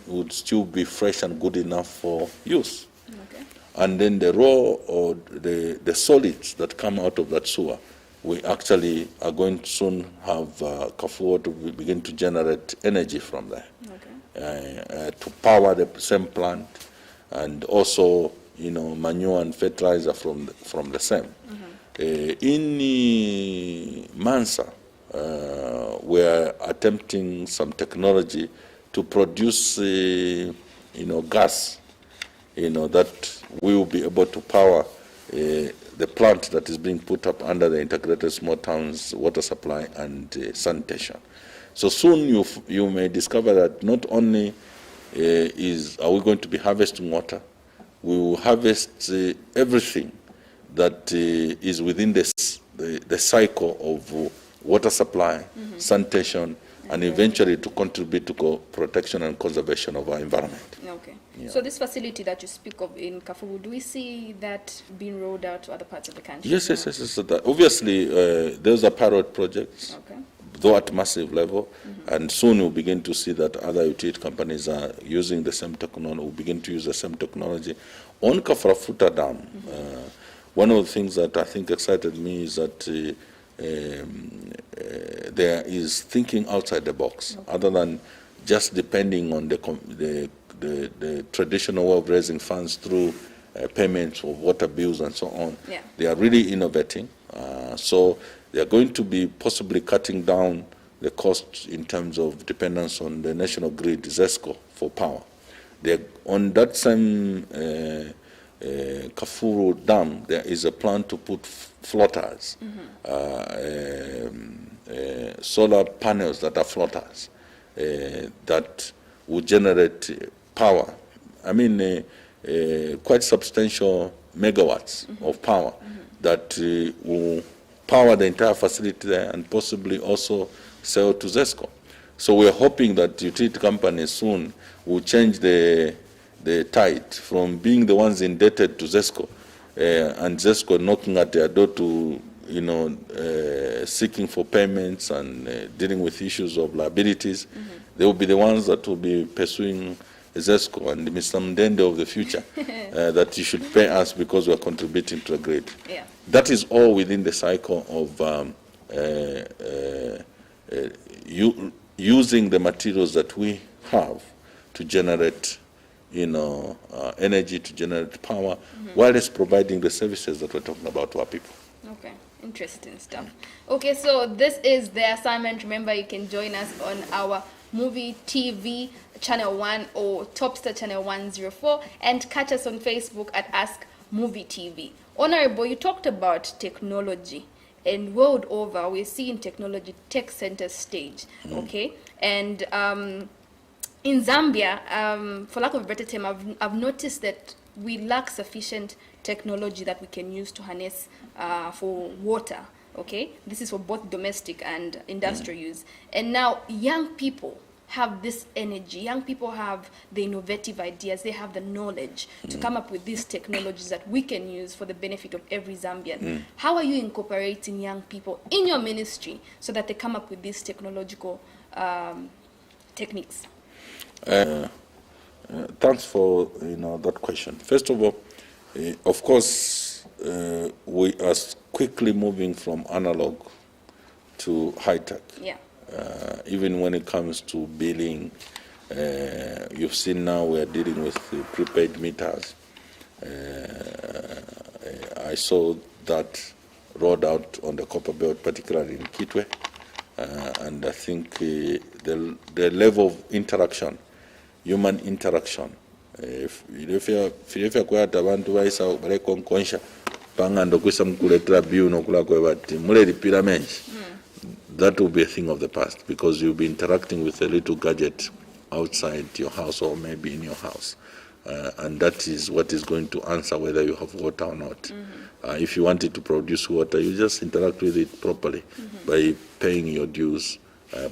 would still be fresh and good enough for use. Okay. And then the raw or the solids that come out of that sewer, we actually are going to soon have Kafuo to begin to generate energy from there. Okay. To power the same plant, and also manure and fertilizer from the same. In Mansa, we're attempting some technology to produce gas that we will be able to power the plant that is being put up under the integrated small towns water supply and sanitation. So soon you may discover that not only are we going to be harvesting water, we will harvest everything that is within the cycle of water supply, sanitation, and eventually to contribute to protection and conservation of our environment. Okay. Yeah. So this facility that you speak of in Kafugu, do we see that being rolled out to other parts of the country? Yes. Obviously, those are pilot projects, though at massive level, and soon we'll begin to see that other utility companies are using the same technology, will begin to use the same technology. On Kafrafuta Dam, one of the things that I think excited me is that there is thinking outside the box, other than just depending on the traditional way of raising funds through payments of water bills and so on. Yeah. They are really innovating. So they are going to be possibly cutting down the cost in terms of dependence on the national grid, ZESCO, for power. On that same Kafuru Dam, there is a plan to put floaters, solar panels that are floaters, that will generate power. I mean, quite substantial megawatts of power that will power the entire facility there and possibly also sell to ZESCO. So we're hoping that utility companies soon will change the tide from being the ones indebted to ZESCO and ZESCO knocking at their door to, seeking for payments and dealing with issues of liabilities. They will be the ones that will be pursuing ZESCO and Mr. Mdende of the future that you should pay us because we are contributing to the grid. Yeah. That is all within the cycle of using the materials that we have to generate energy, to generate power, while it's providing the services that we're talking about to our people. Okay, interesting stuff. Okay, so this is the assignment. Remember, you can join us on our Muvi TV channel 1 or Topstar channel 104 and catch us on Facebook at Ask Muvi TV. Honorable, you talked about technology, and world over we're seeing technology take center stage, okay? And in Zambia, for lack of a better term, I've noticed that we lack sufficient technology that we can use to harness for water. Okay, this is for both domestic and industrial use. And now young people have this energy. Young people have the innovative ideas. They have the knowledge to come up with these technologies that we can use for the benefit of every Zambian. How are you incorporating young people in your ministry so that they come up with these technological techniques? Thanks for that question. First of all, of course, we are quickly moving from analog to high tech. Yeah. Even when it comes to billing, you've seen now we are dealing with prepaid meters. I saw that rolled out on the copper belt, particularly in Kitwe, and I think the level of interaction, human interaction, if you're quite abantu baisa bareko nkonsha pangando kwisa mkuletera biu no kula kwa bati mule lipira menshi. That will be a thing of the past, because you'll be interacting with a little gadget outside your house or maybe in your house. And that is what is going to answer whether you have water or not. If you wanted to produce water, you just interact with it properly by paying your dues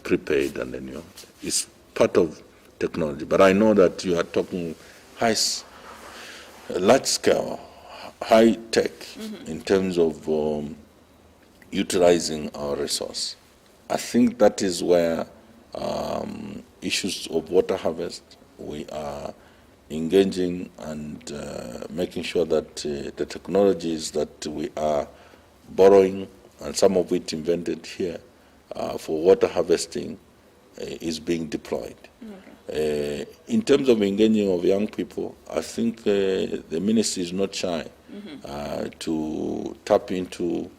prepaid, and then it's part of technology. But I know that you are talking large scale, high tech in terms of utilizing our resource. I think that is where issues of water harvest, we are engaging and making sure that the technologies that we are borrowing, and some of it invented here for water harvesting, is being deployed. In terms of engaging of young people, I think the ministry is not shy to tap into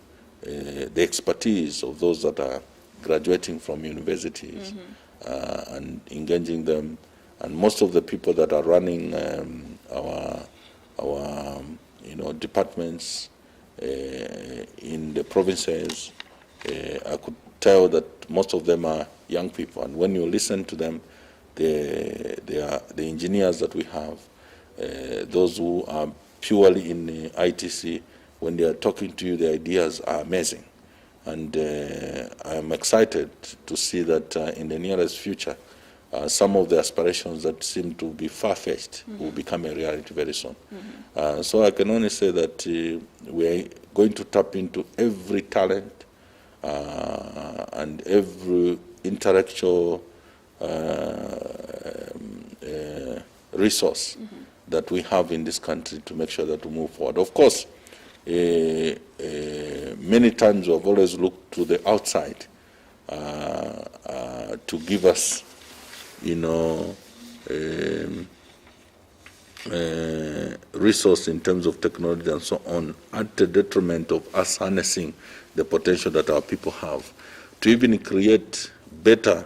the expertise of those that are graduating from universities and engaging them. And most of the people that are running our departments in the provinces, I could tell that most of them are young people. And when you listen to them, they are the engineers that we have, those who are purely in ITC. When they are talking to you, the ideas are amazing. And I'm excited to see that in the nearest future, some of the aspirations that seem to be far-fetched will become a reality very soon. So I can only say that we are going to tap into every talent and every intellectual resource that we have in this country to make sure that we move forward. Of course, many times we've always looked to the outside to give us, resource in terms of technology and so on, at the detriment of us harnessing the potential that our people have to even create better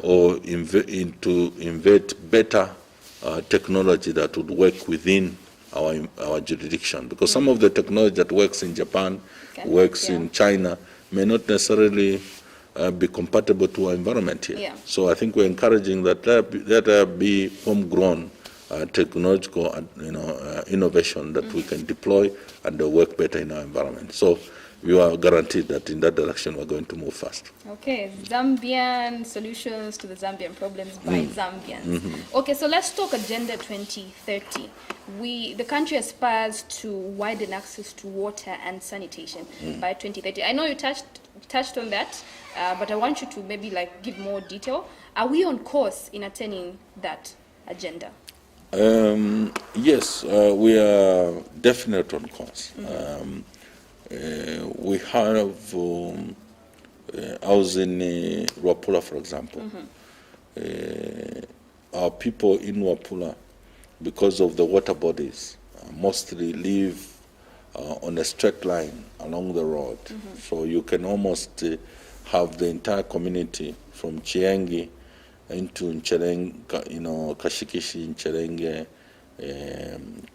or invent better technology that would work within our jurisdiction. Because some of the technology that works in Japan, works in China, may not necessarily be compatible to our environment here. So I think we're encouraging that there be homegrown technological innovation that we can deploy and work better in our environment. So you are guaranteed that in that direction we're going to move fast. Okay, Zambian solutions to the Zambian problems by Zambians. Okay, so let's talk Agenda 2030. The country aspires to widen access to water and sanitation by 2030. I know you touched on that, but I want you to maybe give more detail. Are we on course in attaining that agenda? Yes, we are definitely on course. We have, I was in Wapula, for example. Our people in Wapula, because of the water bodies, mostly live on a straight line along the road. So you can almost have the entire community from Chiengi into Ncherenge, Kashikishi, Ncherenge,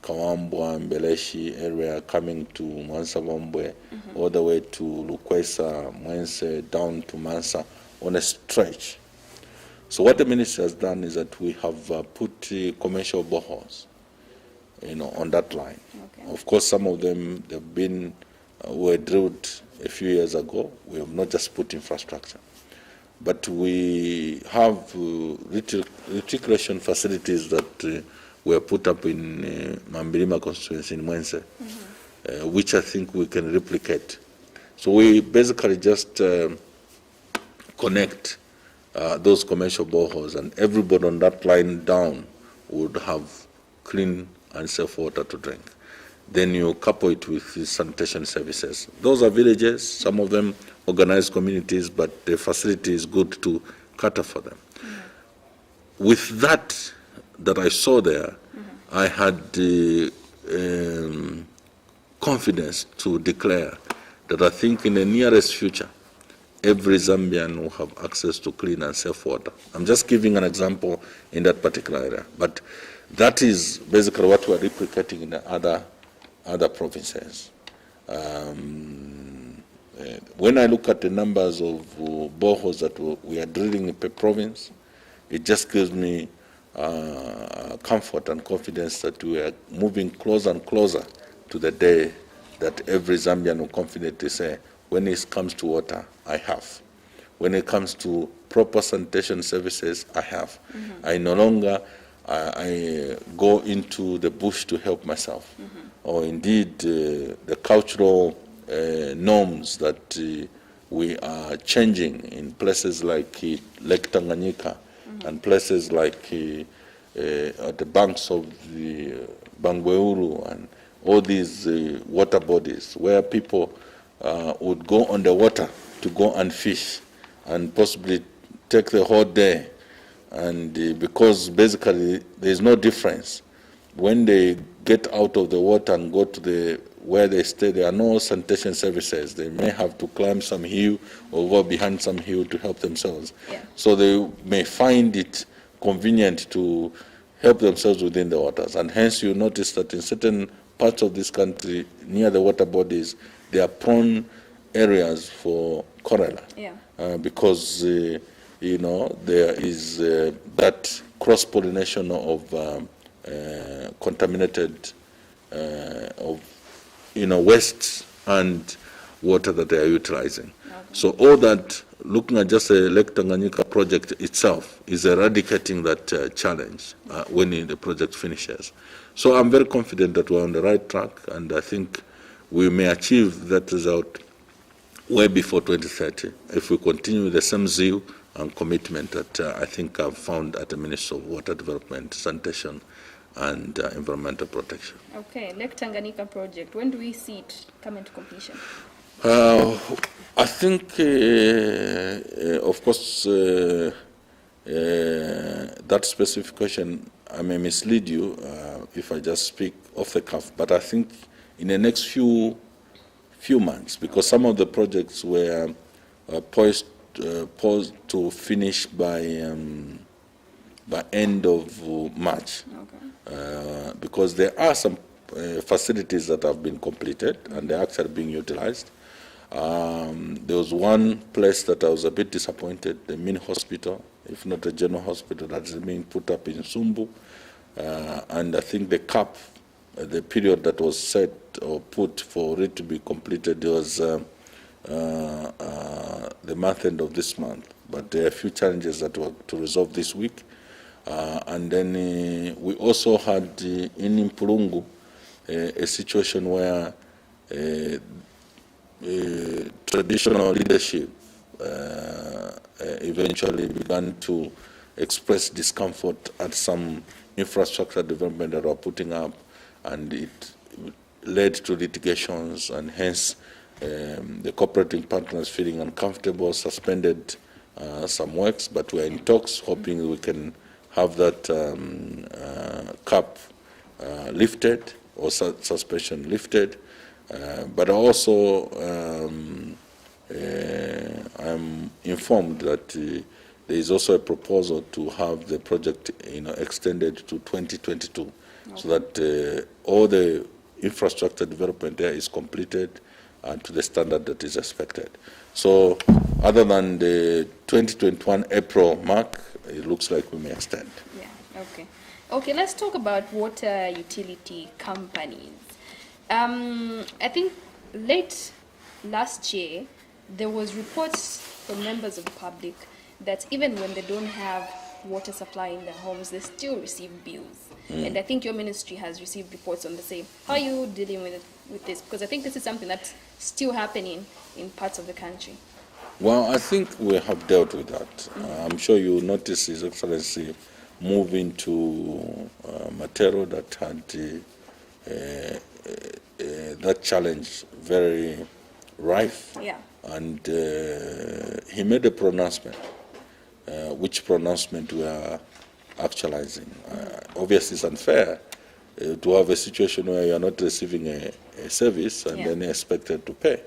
Kawambwa, Mbeleshi area, coming to Mwansa-Bombwe, all the way to Lukwesa, Mwense, down to Mansa, on a stretch. So what the ministry has done is that we have put commercial boreholes, on that line. Of course, some of them were drilled a few years ago. We have not just put infrastructure, but we have reticulation facilities that were put up in Mambilima constituency in Mwense, which I think we can replicate. So we basically just connect those commercial boreholes, and everybody on that line down would have clean and safe water to drink. Then you couple it with the sanitation services. Those are villages, some of them organized communities, but the facility is good to cater for them. With that I saw there, I had the confidence to declare that I think in the nearest future, every Zambian will have access to clean and safe water. I'm just giving an example in that particular area, but that is basically what we're replicating in the other provinces. When I look at the numbers of boreholes that we are drilling in per province, it just gives me comfort and confidence that we are moving closer and closer to the day that every Zambian will confidently say, when it comes to water, I have. When it comes to proper sanitation services, I have. I no longer I go into the bush to help myself. Or indeed, the cultural norms that we are changing in places like Lake Tanganyika and places like at the banks of the Bangweuru and all these water bodies where people would go on the water to go and fish and possibly take the whole day. And because basically there is no difference. When they get out of the water and go to where they stay, there are no sanitation services. They may have to climb some hill or go behind some hill to help themselves. Yeah. So they may find it convenient to help themselves within the waters. And hence you notice that in certain parts of this country, near the water bodies, they are prone areas for cholera. Yeah. Because there is that cross-pollination of contaminated waste and water that they are utilizing. Okay. So all that, looking at just a Lake Tanganyika project itself, is eradicating that challenge when the project finishes. So I'm very confident that we're on the right track, and I think we may achieve that result way before 2030 if we continue with the same zeal and commitment that I think I've found at the Ministry of Water Development, Sanitation and Environmental Protection. Okay, Lake Tanganyika project, when do we see it come into completion? I think, of course, that specific question, I may mislead you if I just speak off the cuff, but I think in the next few months, because some of the projects were poised to finish by end of March. Okay. Because there are some facilities that have been completed and they're actually being utilized. There was one place that I was a bit disappointed, the main hospital, if not the general hospital, that's being put up in Sumbu. And I think the cap, the period that was set or put for it to be completed was the month end of this month. But there are a few challenges that were to resolve this week. And then we also had in Mpulungu a situation where traditional leadership eventually began to express discomfort at some infrastructure development that were putting up, and it led to litigations, and hence the cooperating partners feeling uncomfortable, suspended some works, but we're in talks, hoping we can have that cap lifted or suspension lifted. But also I'm informed that there is also a proposal to have the project extended to 2022, okay, so that all the infrastructure development there is completed to the standard that is expected. So other than the 2021 April mark, it looks like we may extend. Yeah, okay. Okay, let's talk about water utility companies. I think late last year, there was reports from members of the public that even when they don't have water supply in their homes, they still receive bills. And I think your ministry has received reports on the same. How are you dealing with this? Because I think this is something that's still happening in parts of the country. Well, I think we have dealt with that. I'm sure you noticed His Excellency moving to Matero that had that challenge very rife. Yeah. And he made a pronouncement, which pronouncement we are actualizing. Obviously, it's unfair to have a situation where you are not receiving a service and then expected to pay.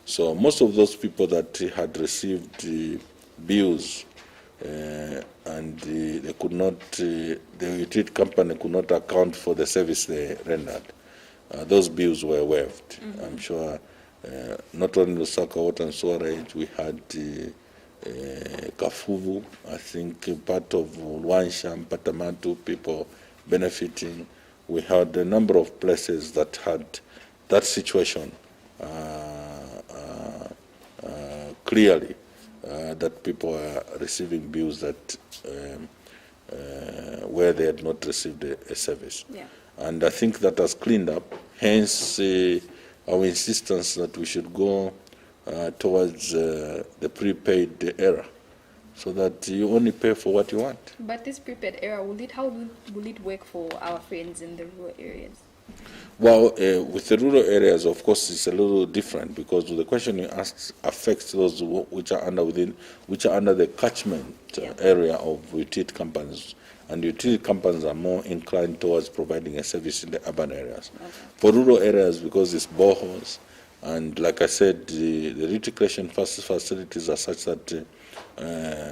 So most of those people that had received bills and they could not, the utility company could not account for the service they rendered, those bills were waived. I'm sure not only Lusaka Water and Sewerage, we had Kafuvu, I think part of Luansha, Patamatu, people benefiting. We had a number of places that had that situation clearly, that people are receiving bills that where they had not received a service. Yeah. And I think that has cleaned up, hence our insistence that we should go towards the prepaid era, so that you only pay for what you want. But this prepaid era, how will it work for our friends in the rural areas? Well, with the rural areas, of course, it's a little different, because the question you asked affects those which are under the catchment area of utility companies, and utility companies are more inclined towards providing a service in the urban areas. Okay. For rural areas, because it's boreholes, and like I said, the reticulation facilities are such that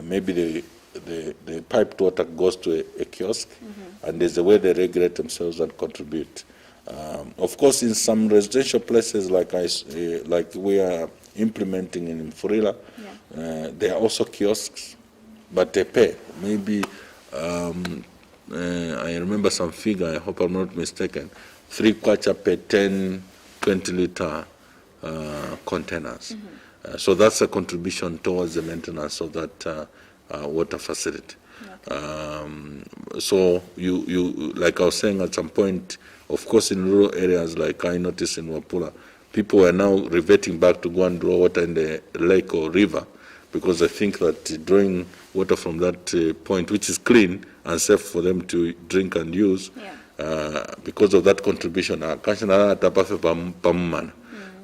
maybe the piped water goes to a kiosk, and there's a way they regulate themselves and contribute. Of course, in some residential places like we are implementing in Mfurila, there are also kiosks, but they pay. Maybe I remember some figure, I hope I'm not mistaken, 3 kwacha per 10, 20-liter containers. So that's a contribution towards the maintenance of that water facility. Okay. So you like I was saying at some point, of course, in rural areas like I noticed in Wapula, people are now reverting back to go and draw water in the lake or river, because they think that drawing water from that point, which is clean and safe for them to drink and use, because of that contribution,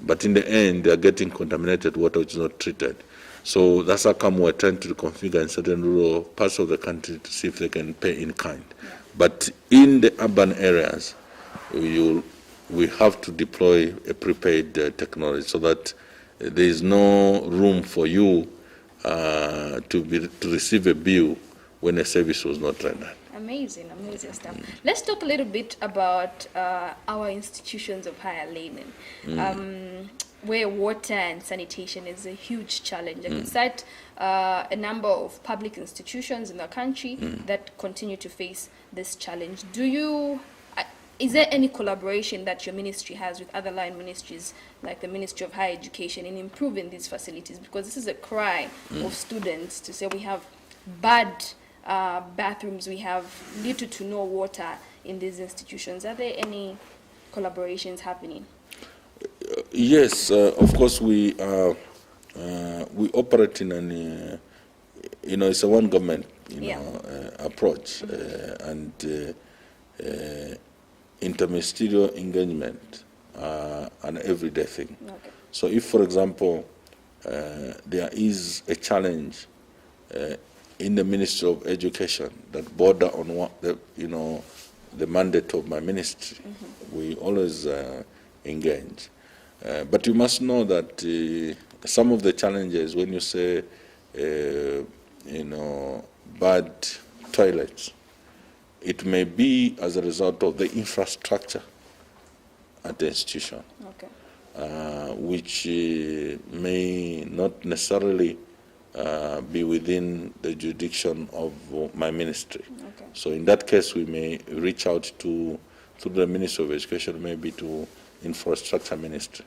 but in the end, they are getting contaminated water which is not treated. So that's how come we're trying to configure in certain rural parts of the country to see if they can pay in kind. But in the urban areas, we have to deploy a prepaid technology, so that there is no room for you to receive a bill when a service was not rendered. Amazing stuff. Let's talk a little bit about our institutions of higher learning, where water and sanitation is a huge challenge. I can cite a number of public institutions in the country that continue to face this challenge. Is there any collaboration that your ministry has with other line ministries, like the Ministry of Higher Education, in improving these facilities? Because this is a cry of students to say we have bad bathrooms, we have little to no water in these institutions. Are there any collaborations happening? Yes, of course we operate in an it's a one government approach, and interministerial engagement an everyday thing. Okay. So if, for example, there is a challenge in the Ministry of Education that border on what the mandate of my ministry, we always engage. But you must know that some of the challenges, when you say bad toilets, it may be as a result of the infrastructure at the institution, which may not necessarily be within the jurisdiction of my ministry. Okay. So in that case, we may reach out to the Ministry of Education, maybe to Infrastructure Ministry.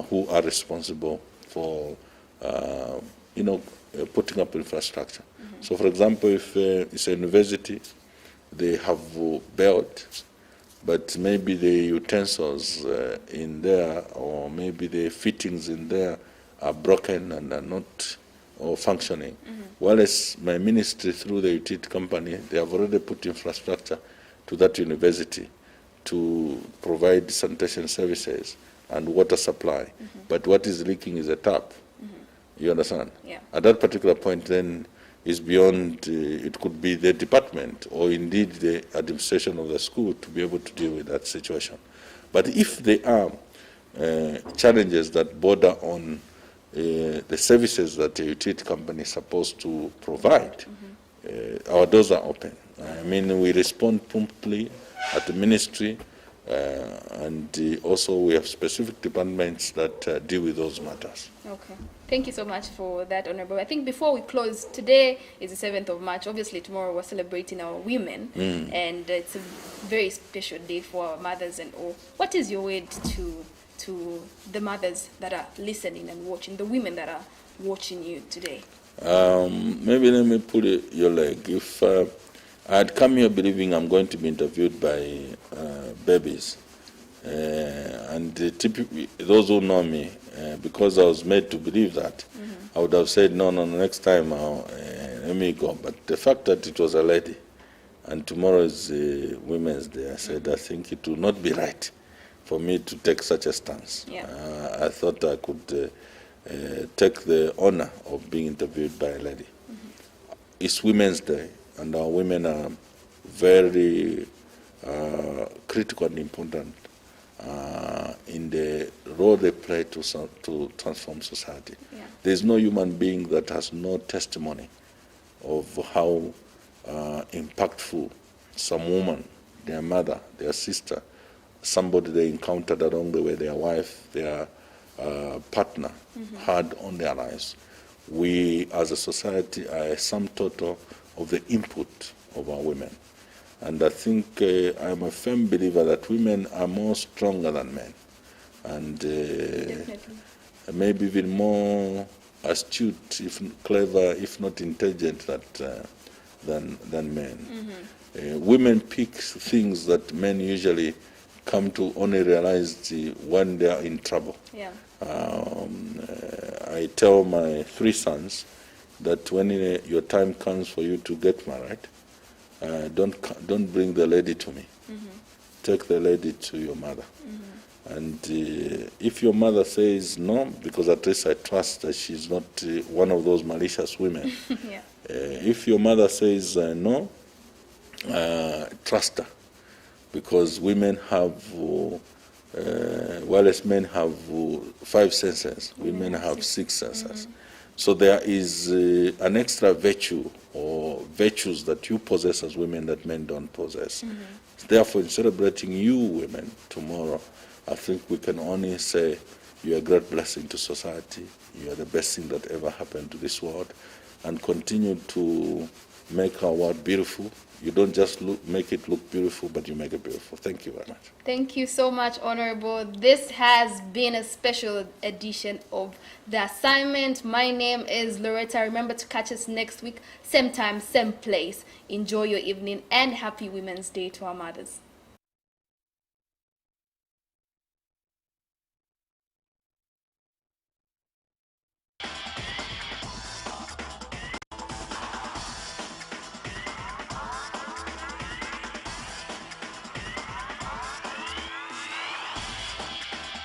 who are responsible for, putting up infrastructure. So, for example, if it's a university, they have built, but maybe the utensils in there, or maybe the fittings in there are broken and are not functioning. Whereas my ministry, through the utility company, they have already put infrastructure to that university to provide sanitation services and water supply. But what is leaking is a tap. You understand? Yeah. At that particular point, then, is beyond, it could be the department or indeed the administration of the school to be able to deal with that situation. But if there are challenges that border on the services that a utility company is supposed to provide, our doors are open. I mean, we respond promptly at the ministry, and also we have specific departments that deal with those matters. Okay. Thank you so much for that, Honorable. I think before we close, today is the 7th of March. Obviously, tomorrow we're celebrating our women, and it's a very special day for our mothers and all. What is your word to the mothers that are listening and watching, the women that are watching you today? Maybe let me pull your leg. If I had come here believing I'm going to be interviewed by babies, and typically those who know me, because I was made to believe that, I would have said, no, next time let me go. But the fact that it was a lady, and tomorrow is Women's Day, I said, I think it will not be right for me to take such a stance. Yeah. I thought I could take the honor of being interviewed by a lady. It's Women's Day, and our women are very critical and important in the role they play to transform society. Yeah. There's no human being that has no testimony of how impactful some woman, their mother, their sister, somebody they encountered along the way, their wife, their partner, had on their lives. We, as a society, are a sum total of the input of our women. And I think I'm a firm believer that women are more stronger than men, and maybe even more astute, if clever, if not intelligent, than men. Women pick things that men usually come to only realize when they are in trouble. Yeah. I tell my 3 sons that when your time comes for you to get married, don't bring the lady to me. Take the lady to your mother. And if your mother says no, because at least I trust that she's not one of those malicious women. Yeah. If your mother says no, trust her, because women have, whereas men have 5 senses, women have 6 senses. So there is an extra virtue or virtues that you possess as women that men don't possess. Therefore, in celebrating you women tomorrow, I think we can only say you're a great blessing to society. You are the best thing that ever happened to this world, and continue to make our world beautiful. You don't just make it look beautiful, but you make it beautiful. Thank you very much. Thank you so much, Honorable. This has been a special edition of The Assignment. My name is Loretta. Remember to catch us next week, same time, same place. Enjoy your evening, and happy Women's Day to our mothers.